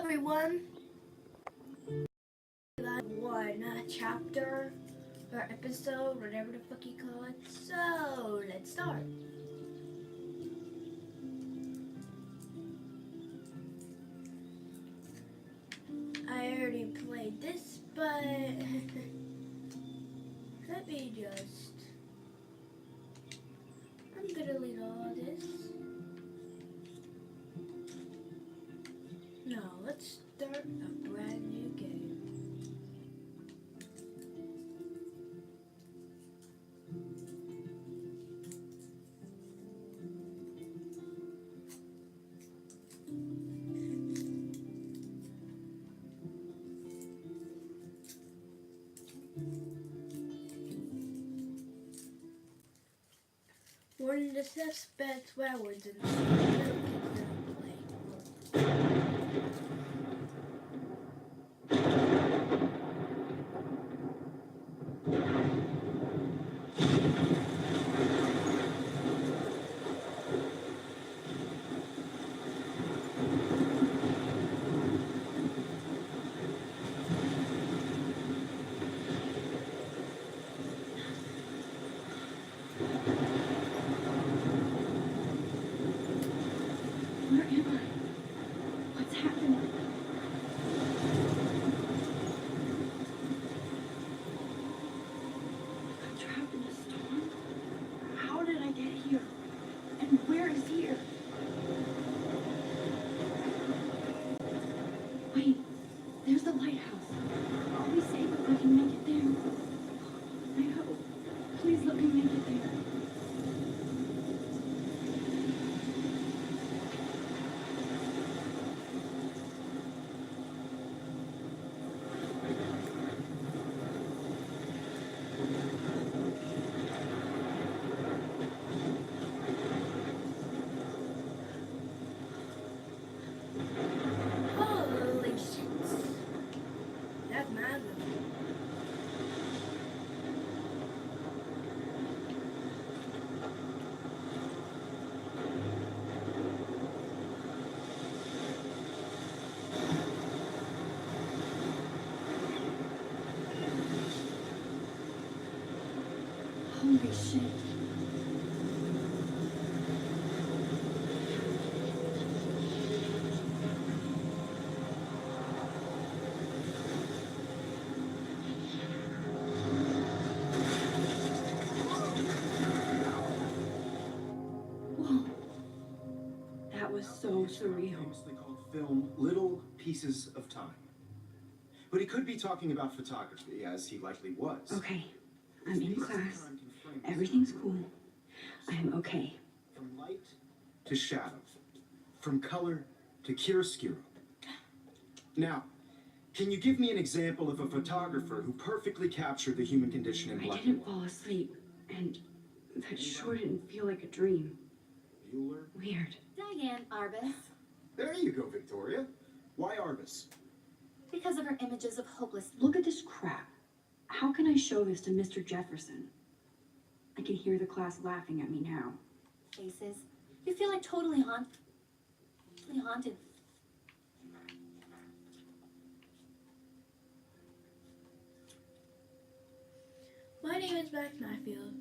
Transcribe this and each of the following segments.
everyone. That one chapter or episode, whatever the fuck you call it. So let's start. I already played this, but let me just. I'm gonna delete all this. No, let's start a brand new game. Warning: the suspect swear words in the little kids don't play. Where am I? What's happening? I'm trapped in a storm? How did I get here? And where is here? Wait, there's the lighthouse. I'll be safe if I can make it there. I hope. Please let me make it there. Holy shit. That's massive. Holy shit. Whoa. That was so surreal. Famously called film Little Pieces of Time. But he could be talking about photography, as he likely was. Okay, I'm in Pieces of class. time can frame Everything's cool. I'm okay. From light to shadow. From color to chiaroscuro. Now, can you give me an example of a photographer who perfectly captured the human condition in I black didn't and white? fall asleep, and that sure didn't feel like a dream. Bueller? Weird. Diane Arbus, There you go, Victoria. Why Arbus? because of her images of hopeless. Look at this crap. How can I show this to Mr. Jefferson? I can hear the class laughing at me now. Faces. You feel like totally haunted. My name is Max Matfield.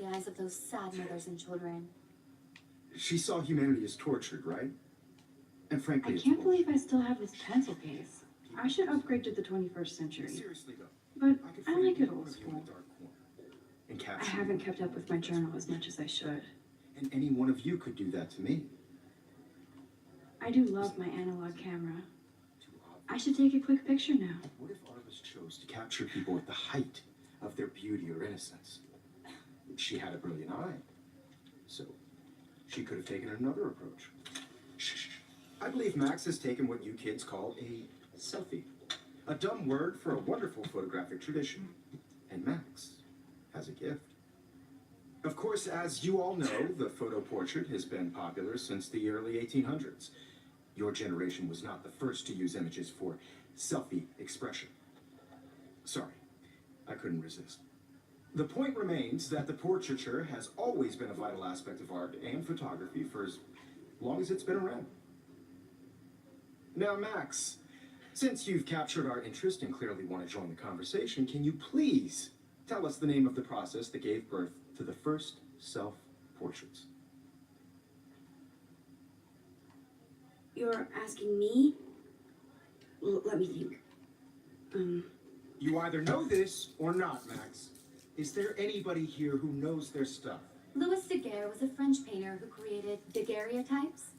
the eyes of those sad mothers and children. She saw humanity as tortured, right? And frankly, I it's can't bullshit. believe I still have this pencil case. I should upgrade to the 21st century. Seriously though, But could I frame like it one old of you in school. a dark corner and I capture haven't you. kept up with my journal as much as I should. And any one of you could do that to me. I do love my analog camera. Too obvious. I should take a quick picture now. What if Arvis chose to capture people at the height of their beauty or innocence? She had a brilliant eye, so she could have taken another approach. Shh. I believe Max has taken what you kids call a selfie. A dumb word for a wonderful photographic tradition. And Max has a gift. Of course, as you all know, the photo portrait has been popular since the early 1800s. Your generation was not the first to use images for selfie expression. Sorry, I couldn't resist. The point remains that the portraiture has always been a vital aspect of art and photography for as long as it's been around. Now, Max, since you've captured our interest and clearly want to join the conversation, can you please tell us the name of the process that gave birth to the first self-portraits? You're asking me? Let me think. You either know this or not, Max. Is there anybody here who knows their stuff? Louis Daguerre was a French painter who created daguerreotypes,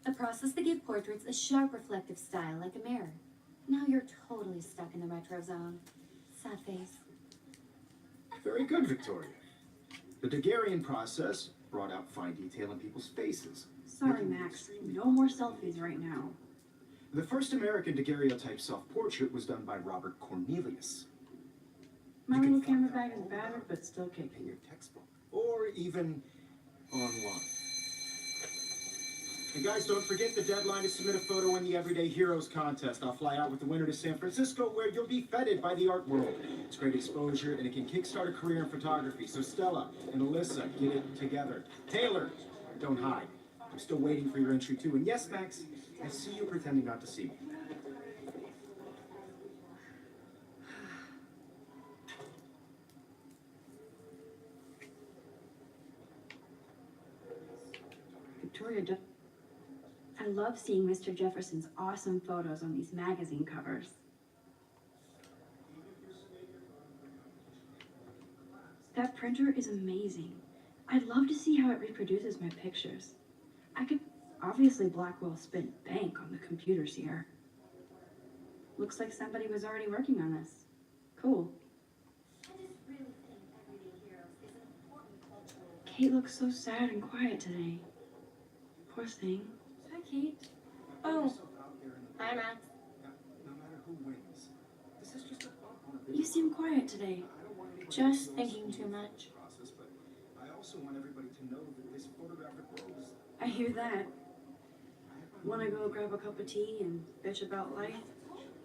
a process that gave portraits a sharp reflective style like a mirror. Now you're totally stuck in the retro zone. Sad face. Very good, Victoria. The Daguerrean process brought out fine detail in people's faces. Sorry, Max. No more selfies right now. The first American daguerreotype self-portrait was done by Robert Cornelius. My You can little find camera out bag is all battered, about it but still in kicking. your textbook, or even online. And guys, don't forget the deadline to submit a photo in the Everyday Heroes contest. I'll fly out with the winner to San Francisco, where you'll be feted by the art world. It's great exposure, and it can kickstart a career in photography. So Stella and Alyssa, get it together. Taylor, don't hide. I'm still waiting for your entry too. And yes, Max, I see you pretending not to see me. Victoria, I love seeing Mr. Jefferson's awesome photos on these magazine covers. That printer is amazing. I'd love to see how it reproduces my pictures. I could obviously Blackwell spent bank on the computers here. Looks like somebody was already working on this. Cool. I just really think Everyday Heroes is an important cultural. Kate looks so sad and quiet today. Poor thing. Hi, Kate. Oh, hi, Max. No matter who wins, this is just a bump on a You seem quiet today. I don't want anybody Just to thinking too much. process, but I also want everybody to know that this photographic world is. I hear that. Wanna go grab a cup of tea and bitch about life?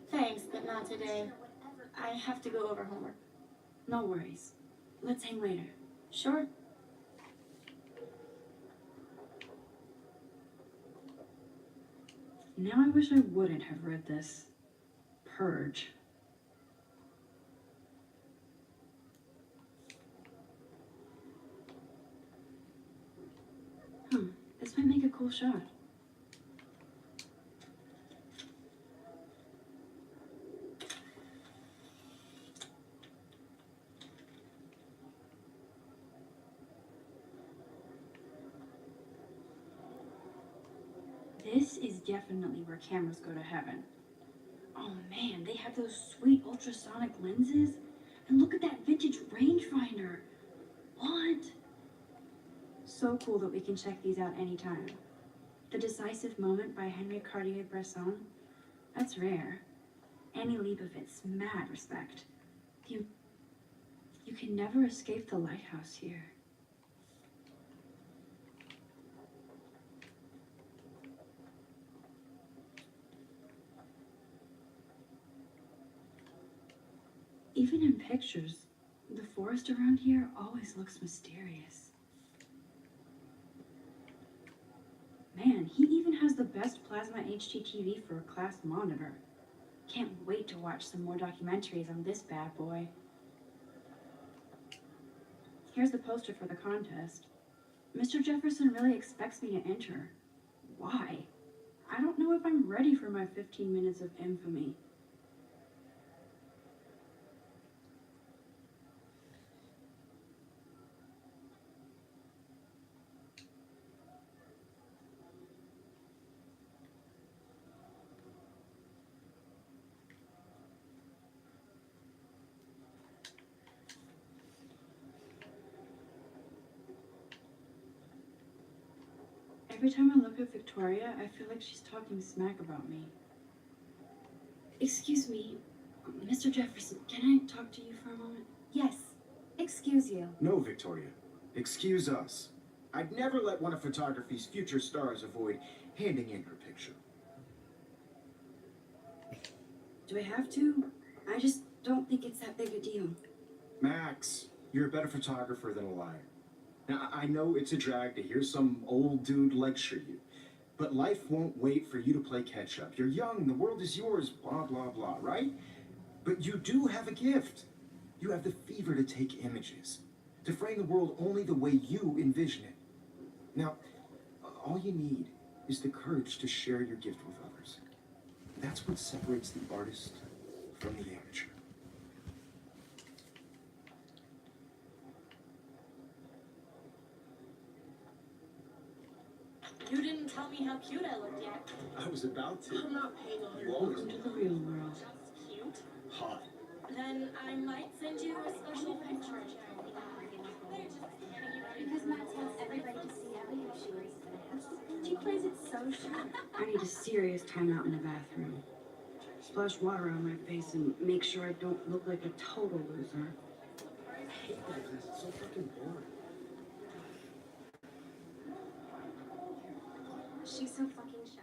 Thanks, but not today. I have to go over homework. No worries. Let's hang later. Sure. Now I wish I wouldn't have read this. Purge. This might make a cool shot. This is definitely where cameras go to heaven. Oh man, they have those sweet ultrasonic lenses. And look at that vintage rangefinder. What? So cool that we can check these out anytime. The Decisive Moment by Henry Cartier-Bresson. That's rare. Annie Leibovitz, mad respect. You can never escape the lighthouse here. Even in pictures, the forest around here always looks mysterious. Man, he even has the best plasma HDTV for a class monitor. Can't wait to watch some more documentaries on this bad boy. Here's the poster for the contest. Mr. Jefferson really expects me to enter. Why? I don't know if I'm ready for my 15 minutes of infamy. Every time I look at Victoria, I feel like she's talking smack about me. Excuse me, Mr. Jefferson, can I talk to you for a moment? Yes. Excuse you. No, Victoria. Excuse us. I'd never let one of photography's future stars avoid handing in her picture. Do I have to? I just don't think it's that big a deal. Max, you're a better photographer than a liar. Now, I know it's a drag to hear some old dude lecture you, but life won't wait for you to play catch up. You're young, the world is yours, blah, blah, blah, right? But you do have a gift. You have the fever to take images, to frame the world only the way you envision it. Now, all you need is the courage to share your gift with others. That's what separates the artist from the amateur. You didn't tell me how cute I looked yet. I was about to. I'm not paying all your Welcome Welcome to the real world. Just cute. Hot. Then I might send you a special picture. Because Matt tells everybody to see how she is. She plays it so sharp. I need a serious timeout in the bathroom. Splash water on my face and make sure I don't look like a total loser. I hate that class. It's so fucking boring. She's so fucking shy.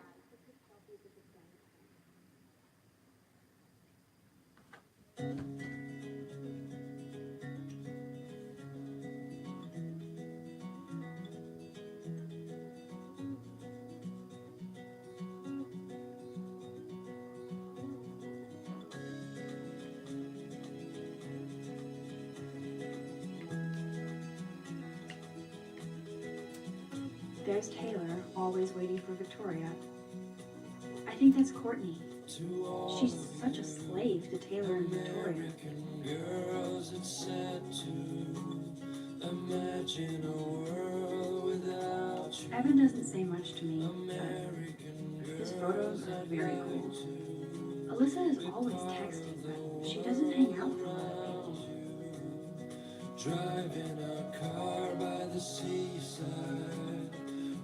There's Taylor, always waiting for Victoria. I think that's Courtney. She's such a slave to Taylor and Victoria. Girls, it's sad to imagine a world without you. Evan doesn't say much to me, but his photos are very cool. Alyssa is always texting, but she doesn't hang out with a lot of people. Driving a car by the seaside,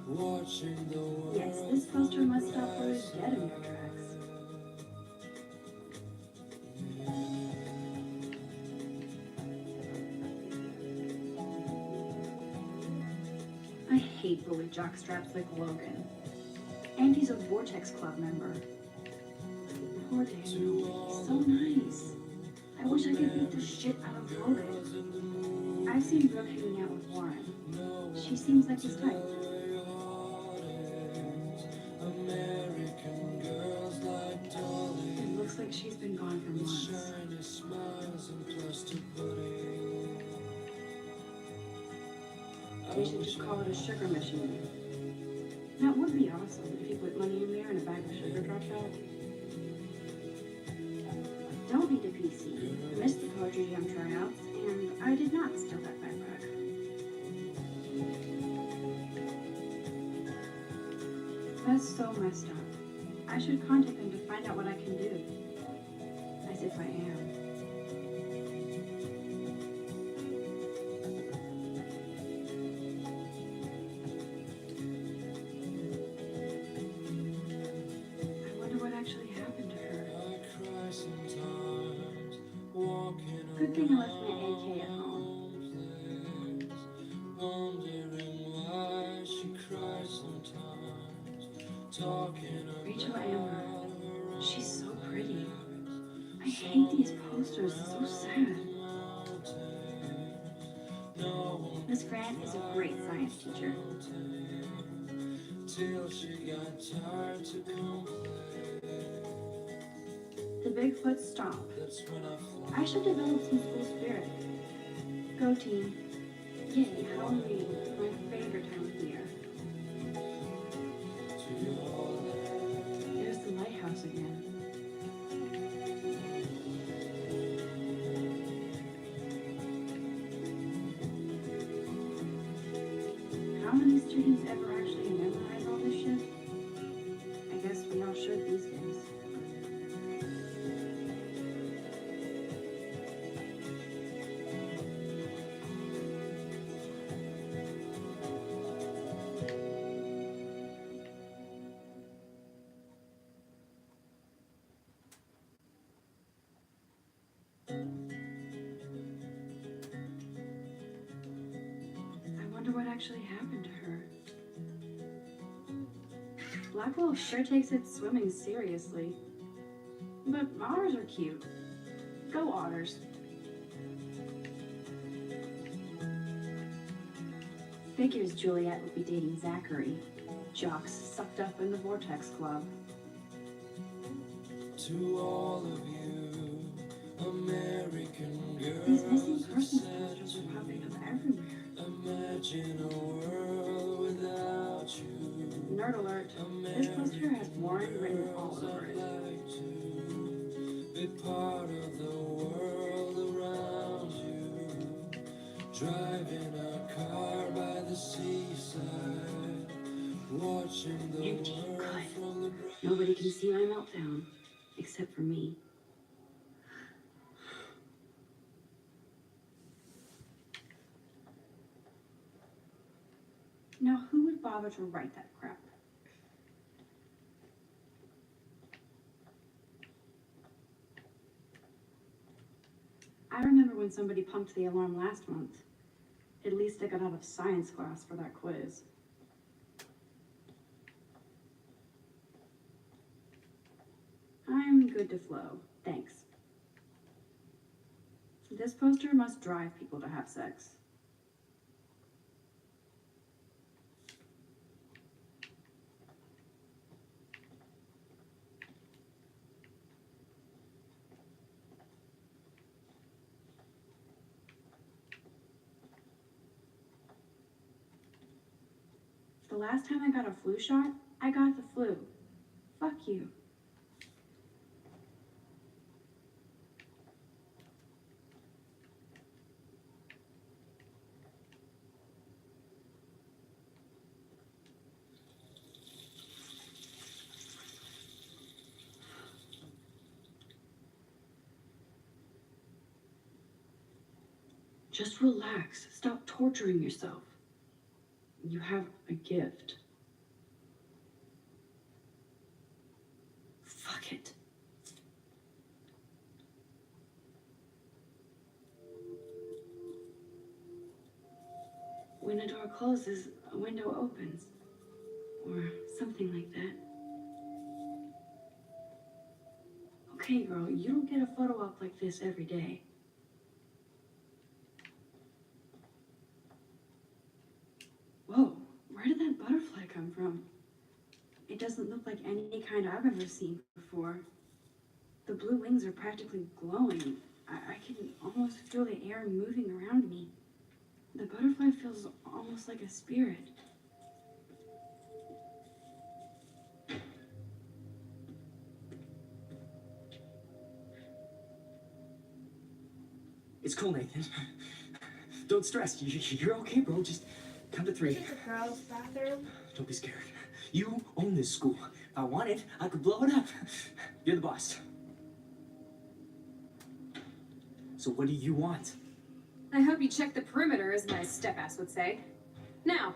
watching the world. Yes, this poster must stop photos dead in their tracks. I hate bully jockstraps like Logan. And he's a Vortex Club member. Poor Daniel, he's so nice. I wish I could beat the shit out of Logan. I've seen Brooke hanging out with Warren. She seems like his type. American girls like Dolly, It looks like she's been gone for months. shiny smiles and plastic pudding. We should just call it a sugar machine. That would be awesome if you put money in there and a bag of sugar dropped out. Don't need a PC. Missed the poetry jam tryouts, and I did not steal that backpack. That's so messed up. I should contact them to find out what I can do. As if I am. I wonder what actually happened to her. I cry sometimes, walking Good thing I left my AK at home. around place, wondering why she cries sometimes, talking Rachel Amber. She's so pretty. I hate these posters. It's so sad. Miss Grant is a great science teacher. till she got tired to complain. The Bigfoot stomp. That's when I fly. I should develop some school spirit. Go team. Yay, Halloween. My favorite time of year. There's the lighthouse again. How many students ever actually memorize all this shit? I guess we all should these days. I wonder what actually happened to her. Blackwell sure takes its swimming seriously. But otters are cute. Go otters. Figures Juliet would be dating Zachary. Jocks sucked up in the Vortex Club. To all of you, American girls. These missing persons posters are popping up everywhere. Imagine a world without you. Nerd alert. This poster has Warren written all over it. Like to be part of the world around you. Driving a car by the seaside, watching the Empty, world good. from the Nobody can see my meltdown, except for me. Now, who would bother to write that crap? I remember when somebody pumped the alarm last month. At least I got out of science class for that quiz. I'm good to flow, thanks. This poster must drive people to have sex. The last time I got a flu shot, I got the flu. Fuck you. Just relax. Stop torturing yourself. You have a gift. Fuck it. When a door closes, a window opens. Or something like that. Okay, girl, you don't get a photo op like this every day. Whoa, where did that butterfly come from? It doesn't look like any kind I've ever seen before. The blue wings are practically glowing. I can almost feel the air moving around me. The butterfly feels almost like a spirit. It's cool, Nathan. Don't stress. You're okay, bro. Just count to 3. This is a girl's bathroom. Don't be scared. You own this school. If I wanted, I could blow it up. You're the boss. So what do you want? I hope you check the perimeter, as my step-ass would say. Now,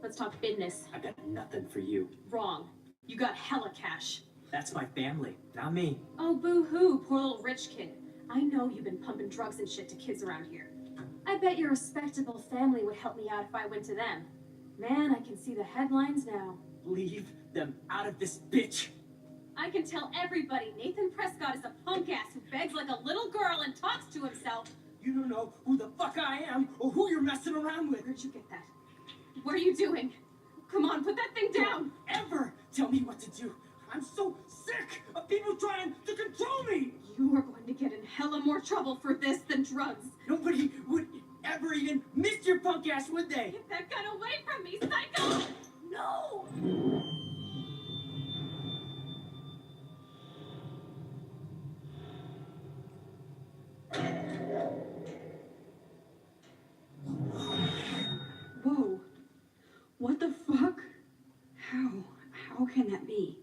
let's talk business. I got nothing for you. Wrong. You got hella cash. That's my family, not me. Oh, boo-hoo, poor little rich kid. I know you've been pumping drugs and shit to kids around here. I bet your respectable family would help me out if I went to them. Man, I can see the headlines now. Leave them out of this bitch. I can tell everybody Nathan Prescott is a punk ass who begs like a little girl and talks to himself. You don't know who the fuck I am or who you're messing around with. Where'd you get that? What are you doing? Come on, put that thing down. Ever tell me what to do. I'm so sick of people trying to control me. You are going to get in hella more trouble for this than drugs. Nobody would ever even missed your punk ass, would they? Get that gun away from me, psycho! No! Whoa. What the fuck? How can that be?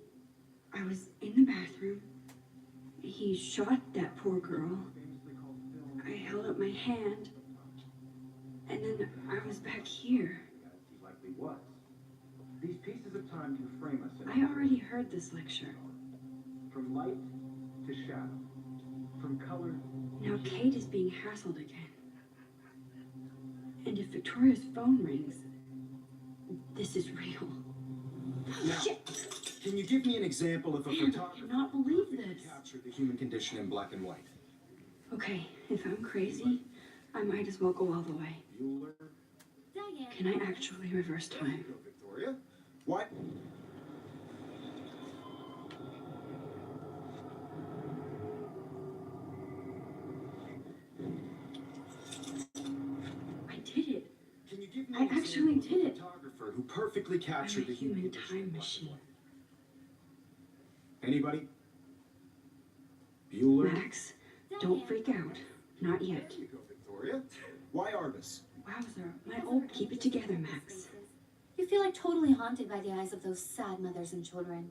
I was in the bathroom. He shot that poor girl. I held up my hand. And then I was back here. He likely was. These pieces of time can frame us in I already heard this lecture. from light to shadow, from color. Now Kate is being hassled again. And if Victoria's phone rings, this is real. Now, can you give me an example of a Man, I photographer cannot believe who this. captured the human condition in black and white? Okay, if I'm crazy, I might as well go all the way. Bueller. Diane. Can I actually reverse time? Go, Victoria. What? I did it. Can you give me I an actually example of did a it. photographer who perfectly I'm a captured the human human condition in time black and machine. white? Anybody? Bueller. Max, don't freak out. Not yet. There you go, Victoria. Why Arbus? Wowzer, my old keep it together, Max. You feel like totally haunted by the eyes of those sad mothers and children.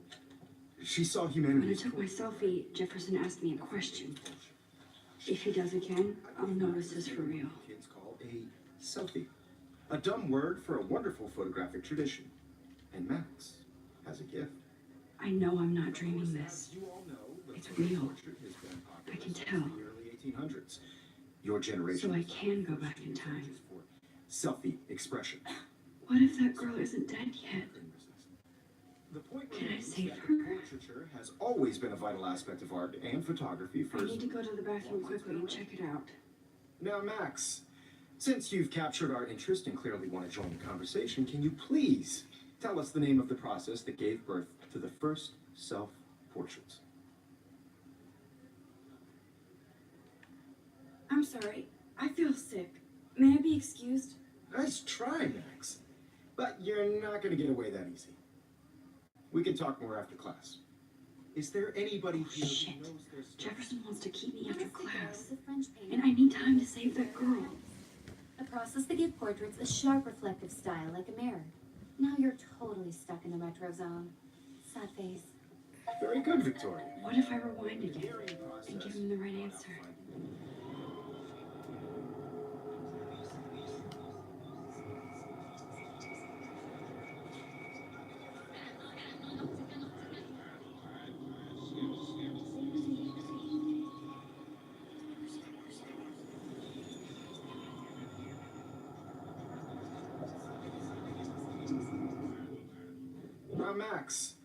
She saw When I humanity. took my selfie, Jefferson asked me a question. If he does again, I'll notice this for real. Kids call a selfie. A dumb word for a wonderful photographic tradition. And Max has a gift. I know I'm not dreaming this. As you all know, the It's photo real. portrait has been popular I can since tell. the early 1800s. Your generation. So I can go back in time. For selfie expression. What if that girl isn't dead yet? The point Can I remains save that her? portraiture has always been a vital aspect of art and photography I for. need to go to the bathroom quickly and check it out. Now, Max, since you've captured our interest and clearly want to join the conversation, can you please tell us the name of the process that gave birth to the first self-portraits? I'm sorry. I feel sick. May I be excused? Nice try, Max. But you're not going to get away that easy. We can talk more after class. Is there anybody here Shit. who knows their stuff? Jefferson wants to keep me after class. A French painter. And I need time to save that girl. A process that gives portraits a sharp reflective style like a mirror. Now you're totally stuck in the retro zone. Sad face. Very good, Victoria. What if I rewind again Hearing and process. give him the right answer? Now, Max,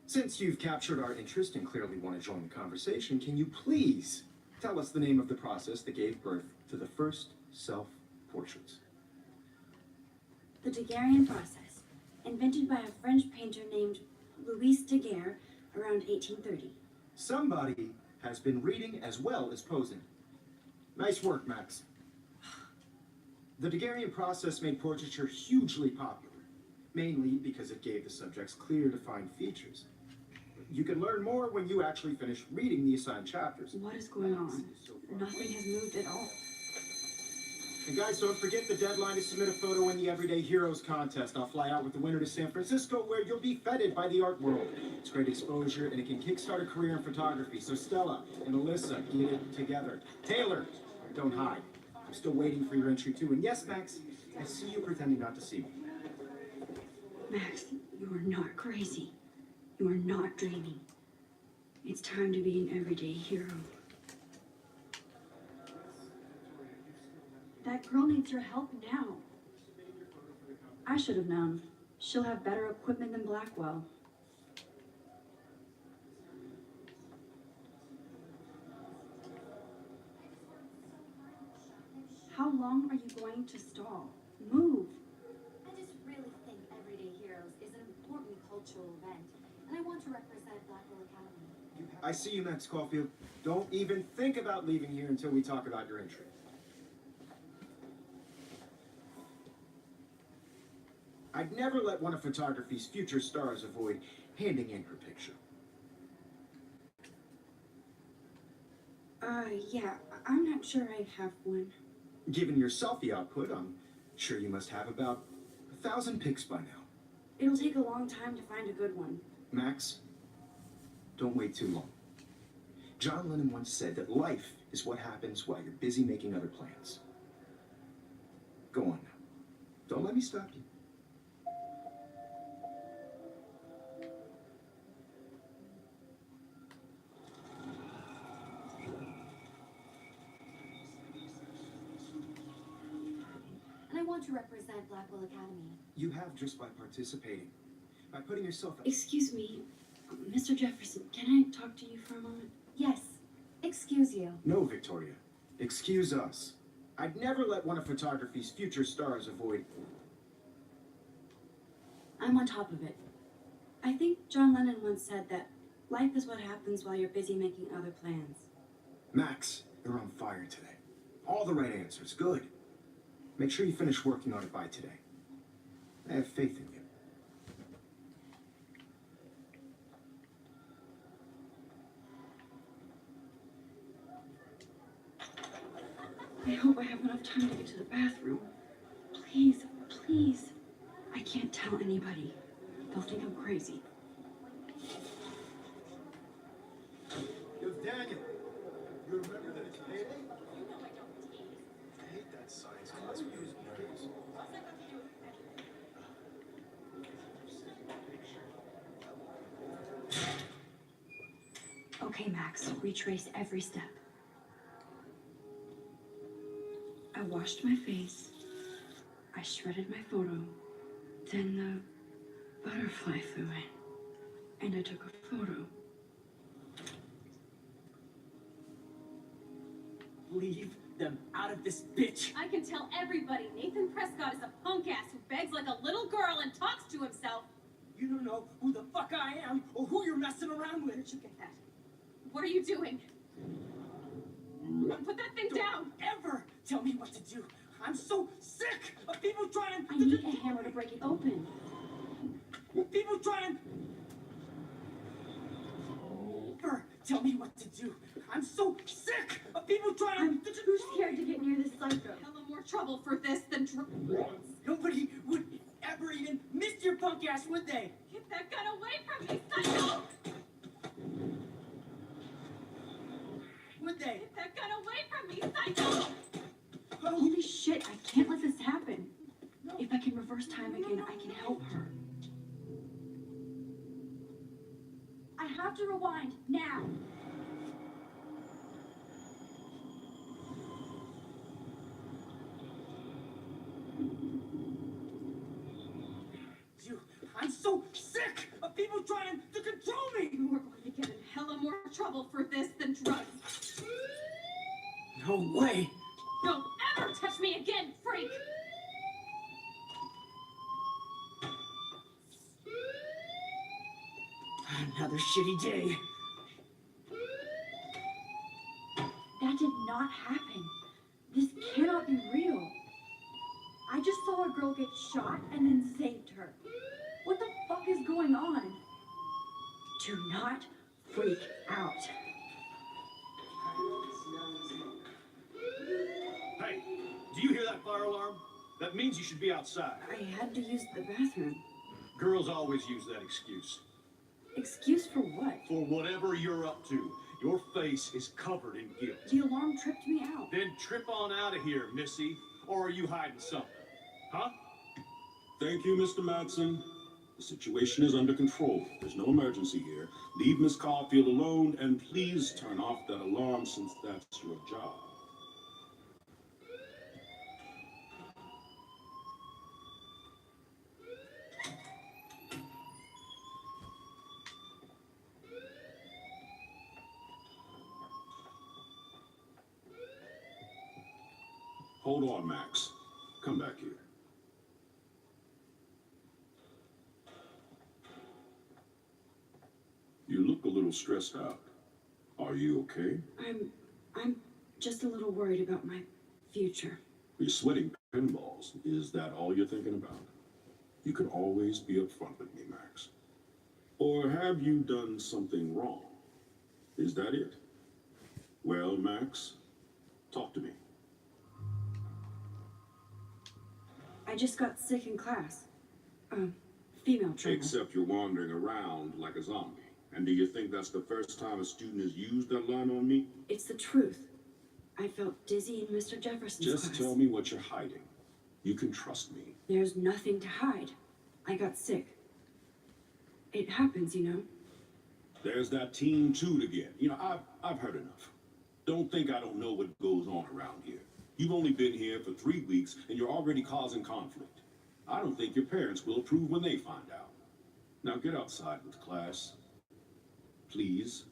since you've captured our interest and clearly want to join the conversation, can you please tell us the name of the process that gave birth to the first self-portraits? The Daguerrean process, invented by a French painter named Louis Daguerre around 1830. Somebody has been reading as well as posing. Nice work, Max. The Daguerrean process made portraiture hugely popular, mainly because it gave the subjects clear, defined features. You can learn more when you actually finish reading the assigned chapters. What is going on? Nothing has moved at all. And guys, don't forget the deadline to submit a photo in the Everyday Heroes contest. I'll fly out with the winner to San Francisco, where you'll be feted by the art world. It's great exposure, and it can kickstart a career in photography. So Stella and Alyssa, get it together. Taylor, don't hide. I'm still waiting for your entry too. And yes, Max, I see you pretending not to see me. Max, you are not crazy. You are not dreaming. It's time to be an everyday hero. That girl needs your help now. I should have known. She'll have better equipment than Blackwell. How long are you going to stall? Move! I just really think Everyday Heroes is an important cultural event, and I want to represent Blackwell Academy. I see you, Max Caulfield. Don't even think about leaving here until we talk about your entry. I'd never let one of photography's future stars avoid handing in her picture. Yeah, I'm not sure I have one. Given your selfie output, I'm sure you must have about 1,000 pics by now. It'll take a long time to find a good one. Max, don't wait too long. John Lennon once said that life is what happens while you're busy making other plans. Go on now. Don't let me stop you. And I want to represent Blackwell Academy. You have just by participating. By putting yourself out. Excuse me, Mr. Jefferson, can I talk to you for a moment? Yes. Excuse you. No, Victoria. Excuse us. I'd never let one of photography's future stars avoid. I'm on top of it. I think John Lennon once said that life is what happens while you're busy making other plans. Max, you're on fire today. All the right answers. Good. Make sure you finish working on it by today. I have faith in you. I hope I have enough time to get to the bathroom. Please, please. I can't tell anybody. They'll think I'm crazy. Yo, Daniel, you remember that it's payday? I hate that science class we use nerds. Okay, Max, retrace every step. I washed my face. I shredded my photo. Then the butterfly flew in. And I took a photo. Leave them out of this bitch. I can tell everybody Nathan Prescott is a punk ass who begs like a little girl and talks to himself. You don't know who the fuck I am or who you're messing around with. Where did you get that? What are you doing? Put that thing down! Ever tell me what to do. I'm so sick of people trying I need a hammer to break it open. People trying Ever tell me what to do. I'm so sick of people trying I'm too scared to get near this psycho. Hella more trouble for this than Nobody would ever even miss your punk ass, would they? Get that gun away from me, psycho! Would they? Get that gun away from me, psycho! Holy shit, I can't let this happen. If I can reverse time again, I can help her. I have to rewind now. I'm so sick of people trying to control me. You are going to get in hella more trouble for this than drugs. No way. Don't ever touch me again, freak! Another shitty day. That did not happen. This cannot be real. I just saw a girl get shot and then saved her. What the fuck is going on? Do not freak out. Hey, do you hear that fire alarm? That means you should be outside. I had to use the bathroom. Girls always use that excuse. Excuse for what? For whatever you're up to, your face is covered in guilt. The alarm tripped me out. Then trip on out of here, Missy. Or are you hiding something? Huh? Thank you, Mr. Madsen. The situation is under control. There's no emergency here. Leave Miss Caulfield alone, and please turn off that alarm since that's your job. Hold on, Max. Come back here. You look a little stressed out. Are you okay? I'm just a little worried about my future. You're sweating pinballs. Is that all you're thinking about? You can always be upfront with me, Max. Or have you done something wrong? Is that it? Well, Max, talk to me. I just got sick in class. Female trainer. Except you're wandering around like a zombie. And do you think that's the first time a student has used that line on me? It's the truth. I felt dizzy in Mr. Jefferson's Just class. tell me what you're hiding. You can trust me. There's nothing to hide. I got sick. It happens, you know. There's that Team Toot again. You know, I've heard enough. Don't think I don't know what goes on around here. You've only been here for 3 weeks, and you're already causing conflict. I don't think your parents will approve when they find out. Now get outside with class. Please.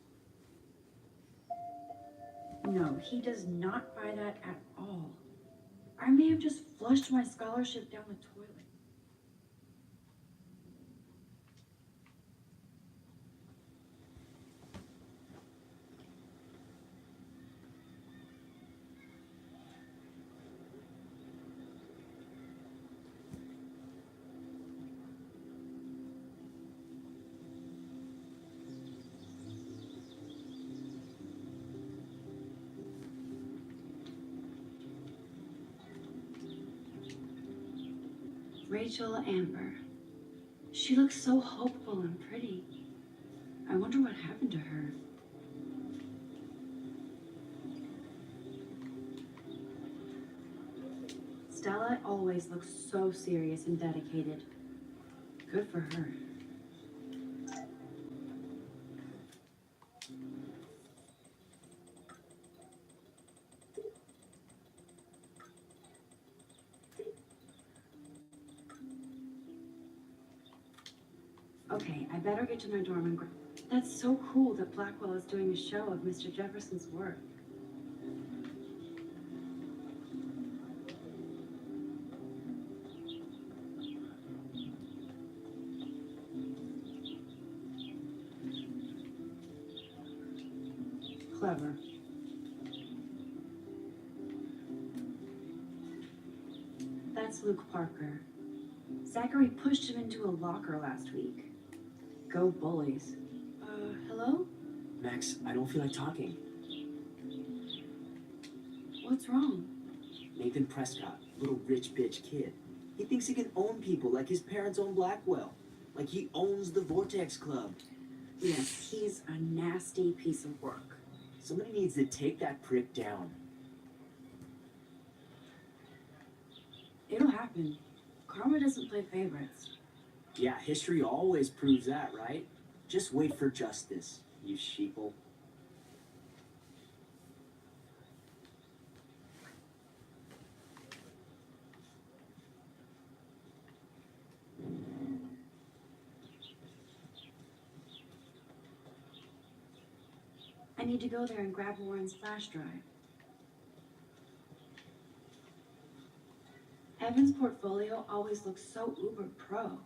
No, he does not buy that at all. I may have just flushed my scholarship down the toilet. Rachel Amber. She looks so hopeful and pretty. I wonder what happened to her. Stella always looks so serious and dedicated. Good for her. Okay, I better get to my dorm and grab. That's so cool that Blackwell is doing a show of Mr. Jefferson's work. Clever. That's Luke Parker. Zachary pushed him into a locker last week. Go bullies. Hello? Max, I don't feel like talking. What's wrong? Nathan Prescott, little rich bitch kid. He thinks he can own people like his parents own Blackwell. Like he owns the Vortex Club. Yes, he's a nasty piece of work. Somebody needs to take that prick down. It'll happen. Karma doesn't play favorites. Yeah, history always proves that, right? Just wait for justice, you sheeple. I need to go there and grab Warren's flash drive. Evan's portfolio always looks so uber pro.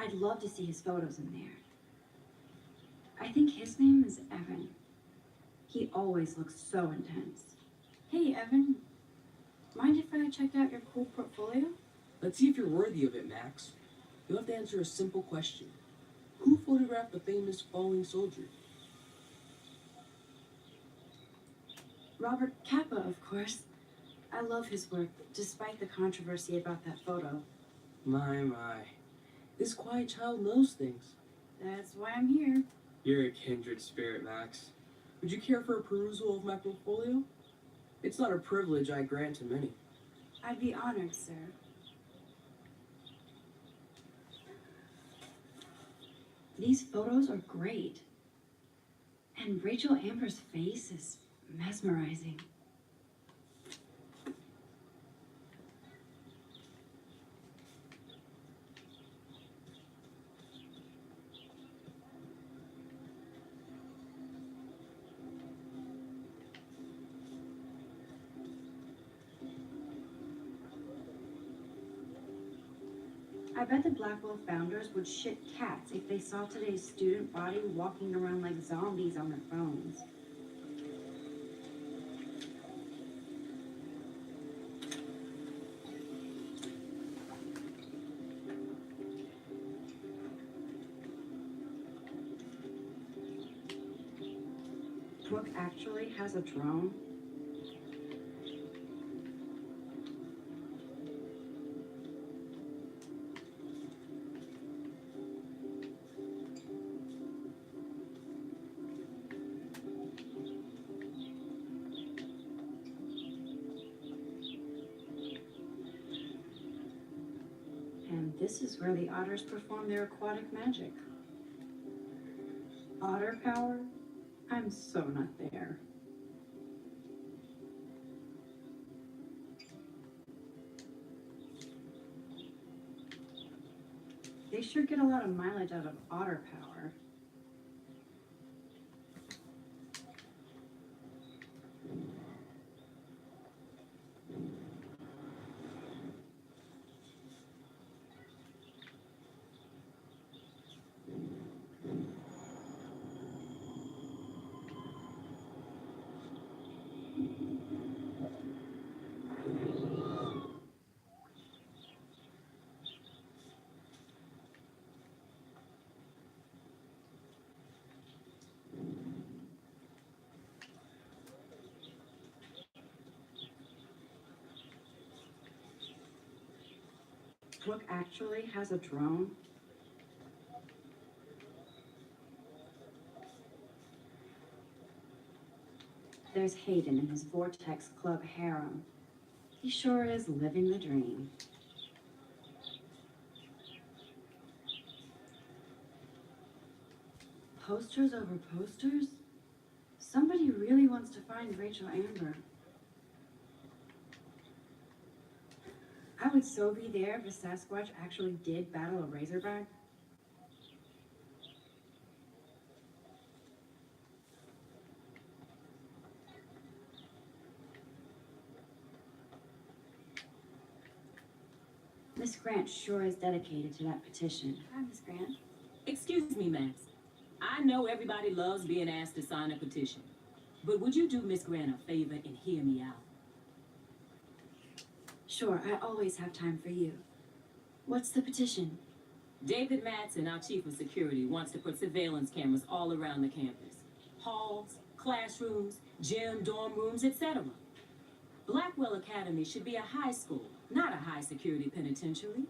I'd love to see his photos in there. I think his name is Evan. He always looks so intense. Hey, Evan. Mind if I check out your cool portfolio? Let's see if you're worthy of it, Max. You'll have to answer a simple question. Who photographed the famous falling soldier? Robert Capa, of course. I love his work, despite the controversy about that photo. My. This quiet child knows things. That's why I'm here. You're a kindred spirit, Max. Would you care for a perusal of my portfolio? It's not a privilege I grant to many. I'd be honored, sir. These photos are great. And Rachel Amber's face is mesmerizing. I bet the Blackwell founders would shit cats if they saw today's student body walking around like zombies on their phones. Cluck actually has a drone? And this is where the otters perform their aquatic magic. Otter power? I'm so not there. They sure get a lot of mileage out of otter power. Cluck actually has a drone? There's Hayden in his Vortex Club harem. He sure is living the dream. Posters over posters? Somebody really wants to find Rachel Amber. I would so be there if a Sasquatch actually did battle a Razorback. Miss Grant sure is dedicated to that petition. Hi, Miss Grant. Excuse me, Max. I know everybody loves being asked to sign a petition, but would you do Miss Grant a favor and hear me out? Sure, I always have time for you. What's the petition? David Madsen, our chief of security, wants to put surveillance cameras all around the campus. Halls, classrooms, gym, dorm rooms, etc. Blackwell Academy should be a high school, not a high-security penitentiary.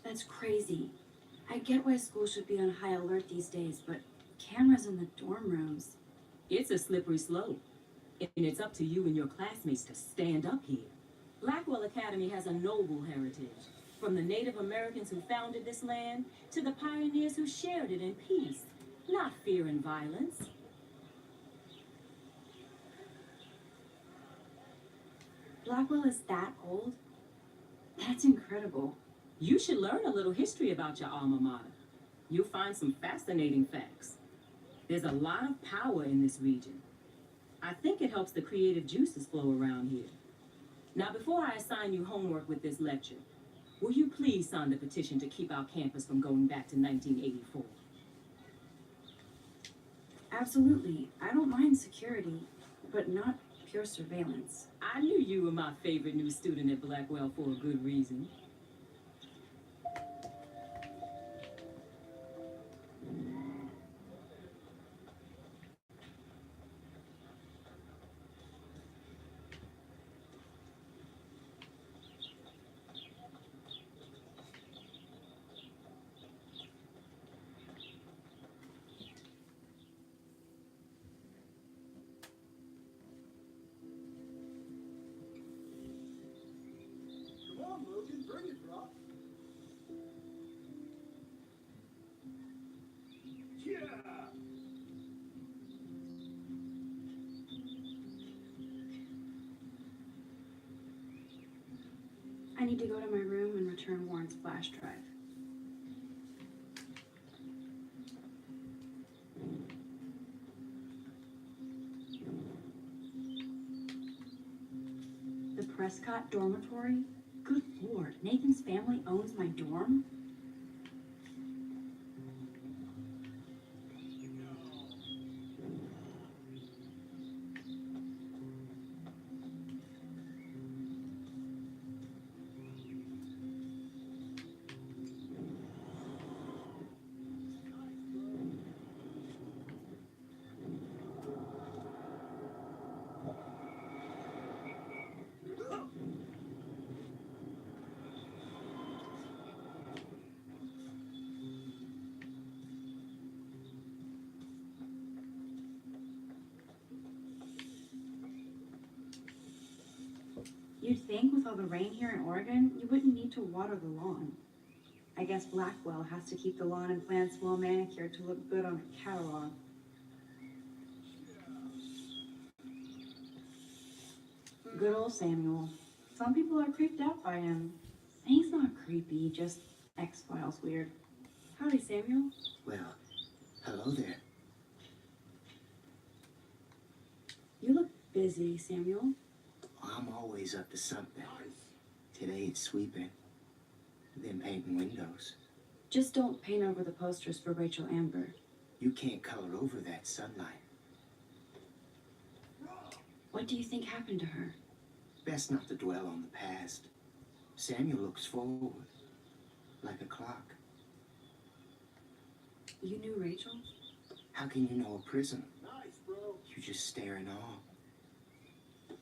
That's crazy. I get why schools should be on high alert these days, but cameras in the dorm rooms. It's a slippery slope, and it's up to you and your classmates to stand up here. Blackwell Academy has a noble heritage, from the Native Americans who founded this land to the pioneers who shared it in peace, not fear and violence. Blackwell is that old? That's incredible. You should learn a little history about your alma mater. You'll find some fascinating facts. There's a lot of power in this region. I think it helps the creative juices flow around here. Now, before I assign you homework with this lecture, will you please sign the petition to keep our campus from going back to 1984? Absolutely. I don't mind security, but not pure surveillance. I knew you were my favorite new student at Blackwell for a good reason. Come on, Logan, bring it, bro. Yeah! I need to go to my room and return Warren's flash drive. The Prescott dormitory? Good lord, Nathan's family owns my dorm? You'd think with all the rain here in Oregon, you wouldn't need to water the lawn. I guess Blackwell has to keep the lawn and plants well manicured to look good on a catalog. Good old Samuel. Some people are creeped out by him. And he's not creepy, just X-Files weird. Howdy, Samuel. Well, hello there. You look busy, Samuel. I'm always up to something. Today it's sweeping, then painting windows. Just don't paint over the posters for Rachel Amber. You can't color over that sunlight. What do you think happened to her? Best not to dwell on the past. Samuel looks forward, like a clock. You knew Rachel? How can you know a prisoner? Nice, bro. You just stare in awe.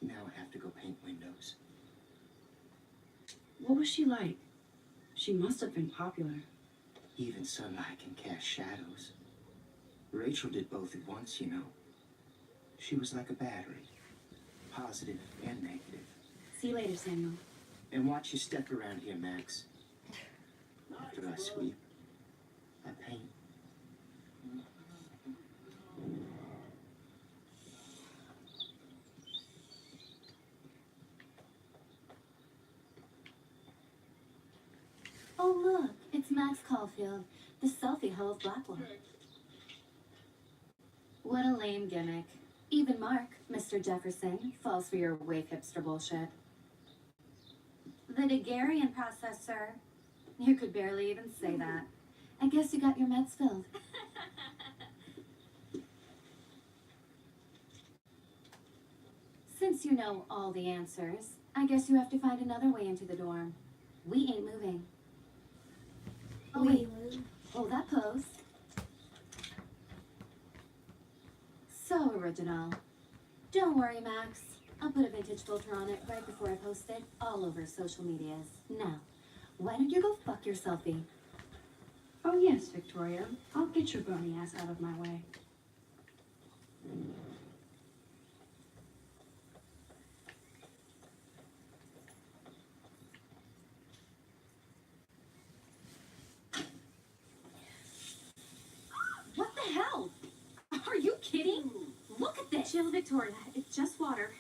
Now I have to go paint windows. What was she like? She must have been popular. Even sunlight can cast shadows. Rachel did both at once, you know. She was like a battery, positive and negative. See you later, Samuel. And watch your step around here, Max. After I sweep, I paint. Oh, look, it's Max Caulfield, the selfie hoe of Blackwell. What a lame gimmick. Even Mark, Mr. Jefferson, falls for your wave hipster bullshit. The Daguerrean process, sir. You could barely even say that. I guess you got your meds filled. Since you know all the answers, I guess you have to find another way into the dorm. We ain't moving. Oh, Wait, hold that pose. So original. Don't worry, Max. I'll put a vintage filter on it right before I post it all over social medias. Now, why don't you go fuck your selfie? Oh yes, Victoria. I'll get your bony ass out of my way. What the hell? Are you kidding? Look at this. Chill, Victoria. It's just water.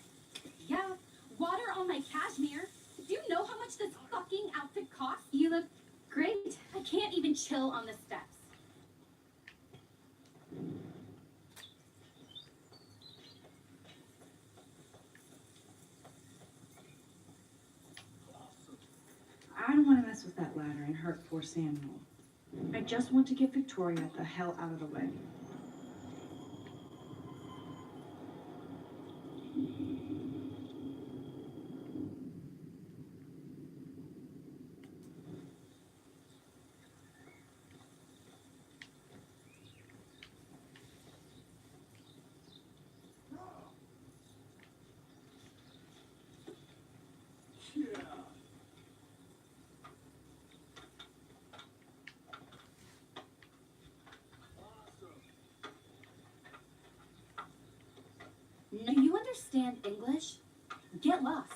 Yeah, water on my cashmere. Do you know how much this fucking outfit costs? You look great. I can't even chill on the steps. I don't want to mess with that ladder and hurt poor Samuel. I just want to get Victoria the hell out of the way. Do you understand English? Get lost.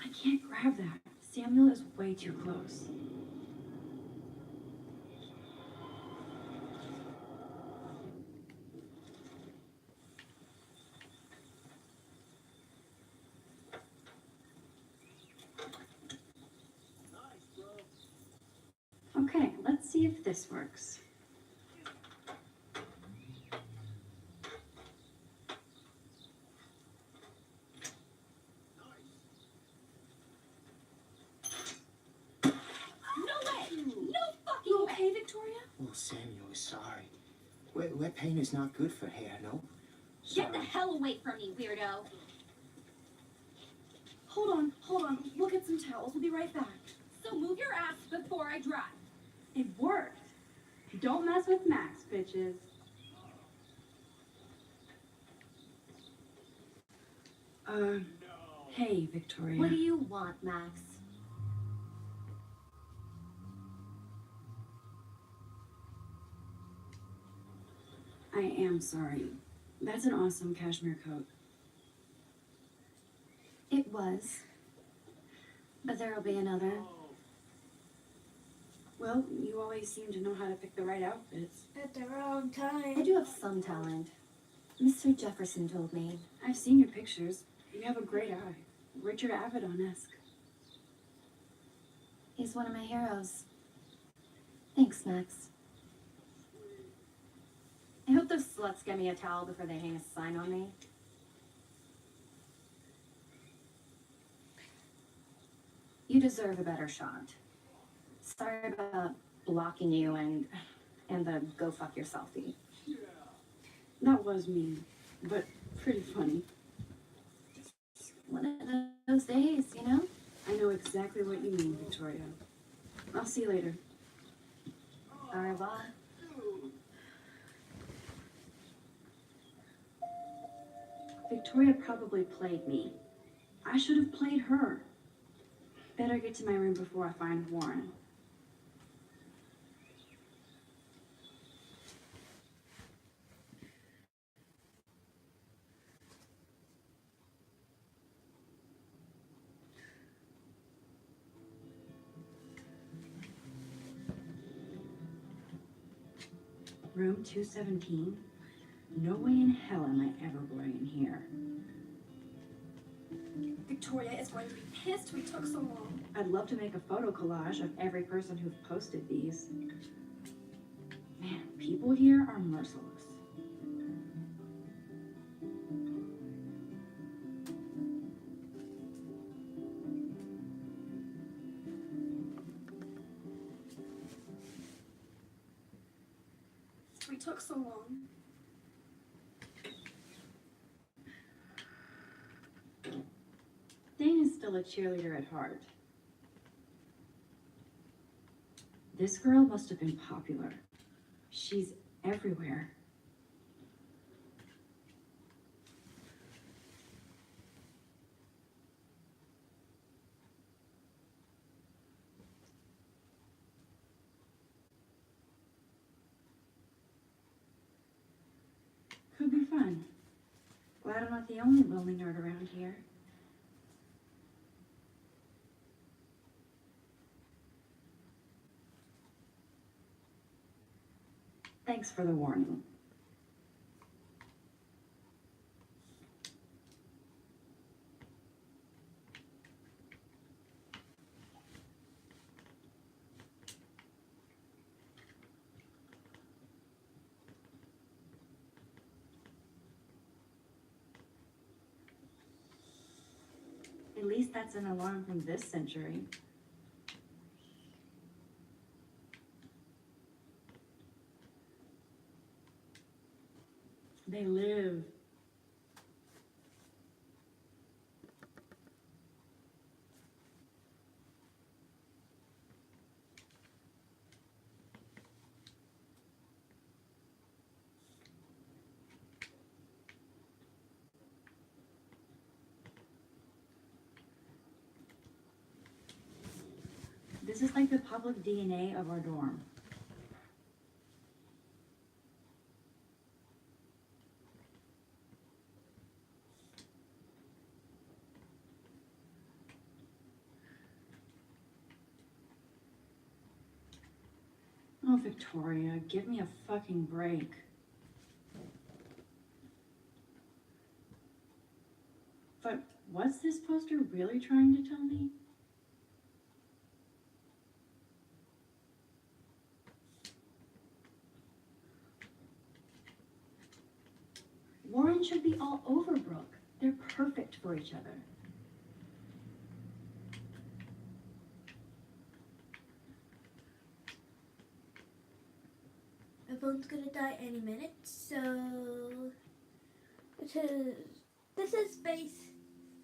I can't grab that. Samuel is way too close. Okay, let's see if this works. Oh, Samuel is sorry. Wet paint is not good for hair, no? Get the hell away from me, weirdo! Hold on. We'll get some towels. We'll be right back. So move your ass before I drive. It worked. Don't mess with Max, bitches. Hey, Victoria. What do you want, Max? I am sorry. That's an awesome cashmere coat. It was. But there'll be another. Well, you always seem to know how to pick the right outfits. At the wrong time. I do have some talent. Mr. Jefferson told me. I've seen your pictures. You have a great eye. Richard Avedon-esque. He's one of my heroes. Thanks, Max. I hope those sluts get me a towel before they hang a sign on me. You deserve a better shot. Sorry about blocking you and the go fuck yourself selfie. That was mean, but pretty funny. One of those days, you know? I know exactly what you mean, Victoria. I'll see you later. Au revoir. Victoria probably played me. I should have played her. Better get to my room before I find Warren. Room 217? No way in hell am I ever going in here. Victoria is going to be pissed we took so long. I'd love to make a photo collage of every person who's posted these. Man, people here are merciless. We took so long. Dane is still a cheerleader at heart. This girl must have been popular. She's everywhere. Could be fun. Glad I'm not the only lonely nerd around here. Thanks for the warning. At least that's an alarm from this century. They live. This is like the public DNA of our dorm. Oh, Victoria, give me a fucking break. But what's this poster really trying to tell me? Warren should be all over Brooke. They're perfect for each other. My phone's gonna die any minute, so This is space.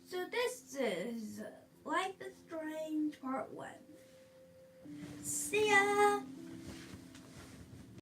So this is Life is Strange Part 1. See ya!